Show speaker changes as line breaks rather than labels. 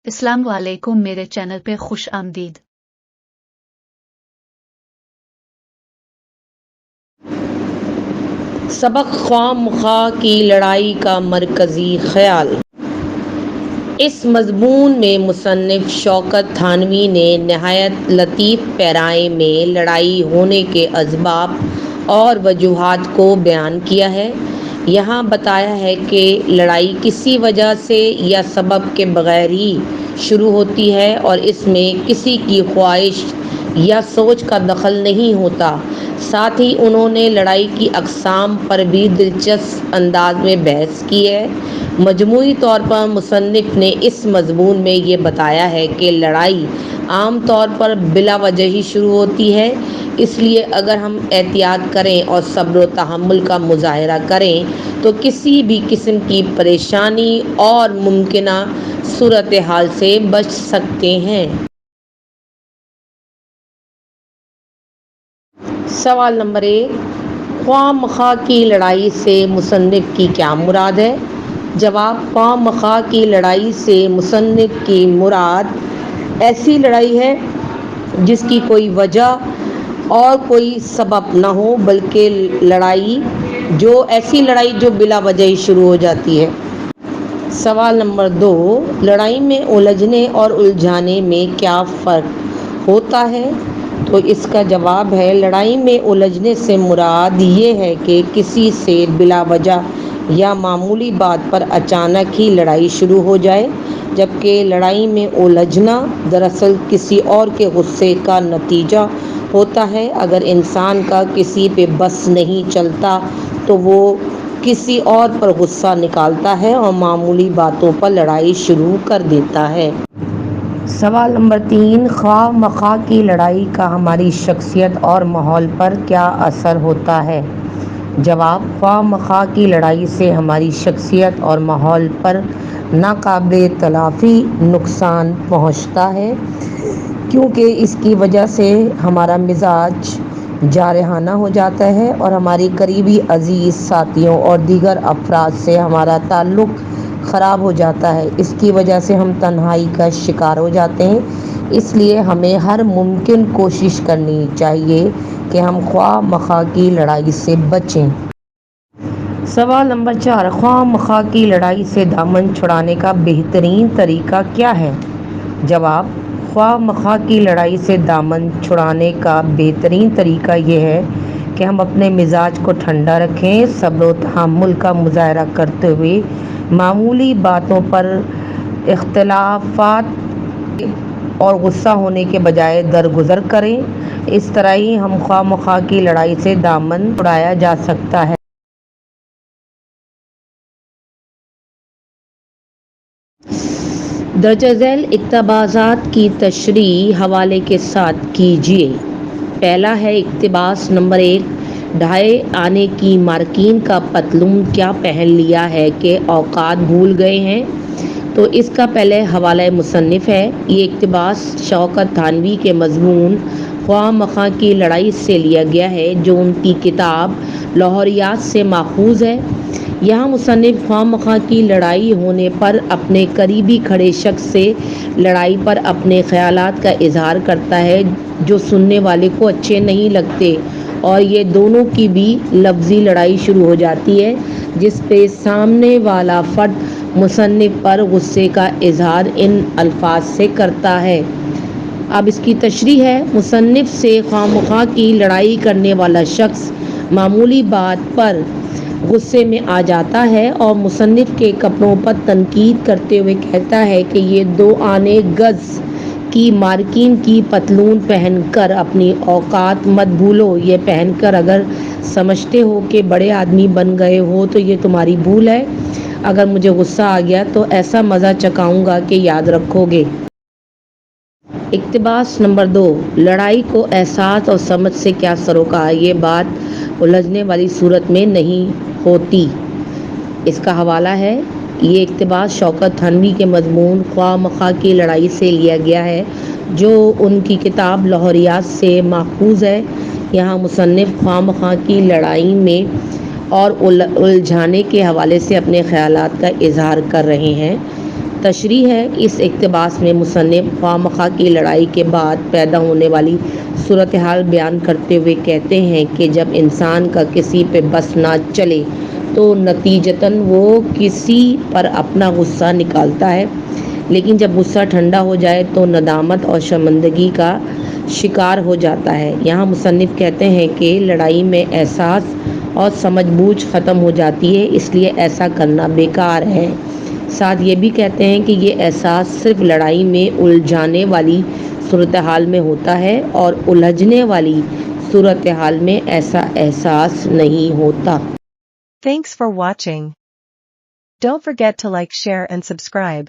अस्सलाम वालेकुम, मेरे चैनल पे खुश आमदीद।
सबक ख्वाम-ख्वाह की लड़ाई का मरकज़ी ख़याल। इस मज़मून में मुसन्निफ़ शौकत थानवी ने नहायत लतीफ़ पैराए में लड़ाई होने के असबाब और वजूहात को बयान किया है। यहाँ बताया है कि लड़ाई किसी वजह से या सबब के बग़ैर ही शुरू होती है और इसमें किसी की ख्वाहिश या सोच का दखल नहीं होता। साथ ही उन्होंने लड़ाई की अक़साम पर भी दिलचस्प अंदाज में बहस की है। मजमूई तौर पर मुसन्निफ़ ने इस मज़मून में ये बताया है कि लड़ाई आम तौर पर बिला वजह ही शुरू होती है, इसलिए अगर हम एहतियात करें और सब्र व तहम्मुल का मुज़ाहरा करें तो किसी भी किस्म की परेशानी और मुमकिना सूरत हाल से बच सकते हैं। सवाल नंबर 1, ख्वाम-ख्वाह की लड़ाई से मुसन्निफ़ की क्या मुराद है? जवाब, ख्वाम-ख्वाह की लड़ाई से मुसन्निफ़ की मुराद ऐसी लड़ाई है जिसकी कोई वजह और कोई सबब न हो, बल्कि ऐसी लड़ाई जो बिला वजह ही शुरू हो जाती है। सवाल नंबर 2, लड़ाई में उलझने और उलझाने में क्या फ़र्क होता है? तो इसका जवाब है, लड़ाई में उलझने से मुराद ये है कि किसी से बिला वजह या मामूली बात पर अचानक ही लड़ाई शुरू हो जाए, जबकि लड़ाई में उलझना दरअसल किसी और के गुस्से का नतीजा होता है। अगर इंसान का किसी पे बस नहीं चलता तो वो किसी और पर गुस्सा निकालता है और मामूली बातों पर लड़ाई शुरू कर देता है। सवाल नंबर 3, ख्वाम-ख्वाह की लड़ाई का हमारी शख्सियत और माहौल पर क्या असर होता है? जवाब, ख्वाम-ख्वाह की लड़ाई से हमारी शख्सियत और माहौल पर नाकाबिले तलाफ़ी नुकसान पहुँचता है, क्योंकि इसकी वजह से हमारा मिजाज जारहाना हो जाता है और हमारी करीबी अजीज़ साथियों और दीगर अफराद से हमारा ताल्लुक़ ख़राब हो जाता है। इसकी वजह से हम तन्हाई का शिकार हो जाते हैं। इसलिए हमें हर मुमकिन कोशिश करनी चाहिए कि हम ख्वाम-ख्वाह की लड़ाई से बचें। सवाल नंबर 4, ख्वाम-ख्वाह की लड़ाई से दामन छुड़ाने का बेहतरीन तरीका क्या है? जवाब, ख्वाम-ख्वाह की लड़ाई से दामन छुड़ाने का बेहतरीन तरीका ये है कि हम अपने मिजाज को ठंडा रखें, सब्र व तहम्मुल का मुज़ाहरा करते हुए मामूली बातों पर इख्तिलाफ़ात और गुस्सा होने के बजाय दरगुजर करें। इस तरह ही हम ख्वाम-ख्वाह की लड़ाई से दामन छुड़ाया जा सकता है। दर्ज झैल इक़्तिबासात की तशरीह हवाले के साथ कीजिए। पहला है इक़्तिबास नंबर 1, ढाई आने की मार्किन का पतलून क्या पहन लिया है कि औकात भूल गए हैं? तो इसका पहले हवाला मुसन्निफ़ है। ये इक़्तिबास शौकत थानवी के मज़मून ख्वाम-ख्वाह की लड़ाई से लिया गया है, जो उनकी किताब लाहौरियात से माखूज़ है। यहाँ मुसन्निफ़ ख्वाम-ख्वाह की लड़ाई होने पर अपने करीबी खड़े शख्स से लड़ाई पर अपने ख़यालात का इज़हार करता है, जो सुनने वाले को अच्छे नहीं लगते, और ये दोनों की भी लफ्ज़ी लड़ाई शुरू हो जाती है, जिस पे सामने वाला फ़र्द मुसन्निफ़ पर गुस्से का इज़हार इन अल्फाज से करता है। अब इसकी तशरीह है। मुसन्निफ़ से ख्वाम-ख्वाह की लड़ाई करने वाला शख्स मामूली बात पर गुस्से में आ जाता है और मुसन्निफ़ के कपड़ों पर तनकीद करते हुए कहता है कि ये 2 आने गज़ की मार्किन की पतलून पहनकर अपनी औकात मत भूलो। ये पहनकर अगर समझते हो कि बड़े आदमी बन गए हो तो ये तुम्हारी भूल है। अगर मुझे गुस्सा आ गया तो ऐसा मज़ा चखाऊंगा कि याद रखोगे। इक़्तिबास नंबर 2, लड़ाई को एहसास और समझ से क्या सरोकार? ये बात उलझने वाली सूरत में नहीं होती। इसका हवाला है। ये इक़्तिबास शौकत थानवी के मज़मून ख्वाम-ख्वाह की लड़ाई से लिया गया है, जो उनकी किताब लाहौरियात से माखूज़ है। यहाँ मुसन्निफ़ ख्वाम-ख्वाह की लड़ाई में और उलझाने के हवाले से अपने ख़यालात का इज़हार कर रहे हैं। تشریح ہے۔ اس اقتباس میں مصنف خواہ کی لڑائی کے بعد پیدا ہونے والی صورتحال بیان کرتے ہوئے کہتے ہیں کہ جب انسان کا کسی پہ بس نہ چلے تو نتیجتاً وہ کسی پر اپنا غصہ نکالتا ہے، لیکن جب غصہ ٹھنڈا ہو جائے تو ندامت اور شرمندگی کا شکار ہو جاتا ہے۔ یہاں مصنف کہتے ہیں کہ لڑائی میں احساس اور سمجھ بوجھ ختم ہو جاتی ہے، اس لیے ایسا کرنا بیکار ہے۔ ساتھ یہ بھی کہتے ہیں کہ یہ احساس صرف لڑائی میں الجھانے والی صورتحال میں ہوتا ہے اور الجھنے والی صورتحال میں ایسا احساس نہیں ہوتا۔
Thanks for watching. Don't forget to like, share and subscribe.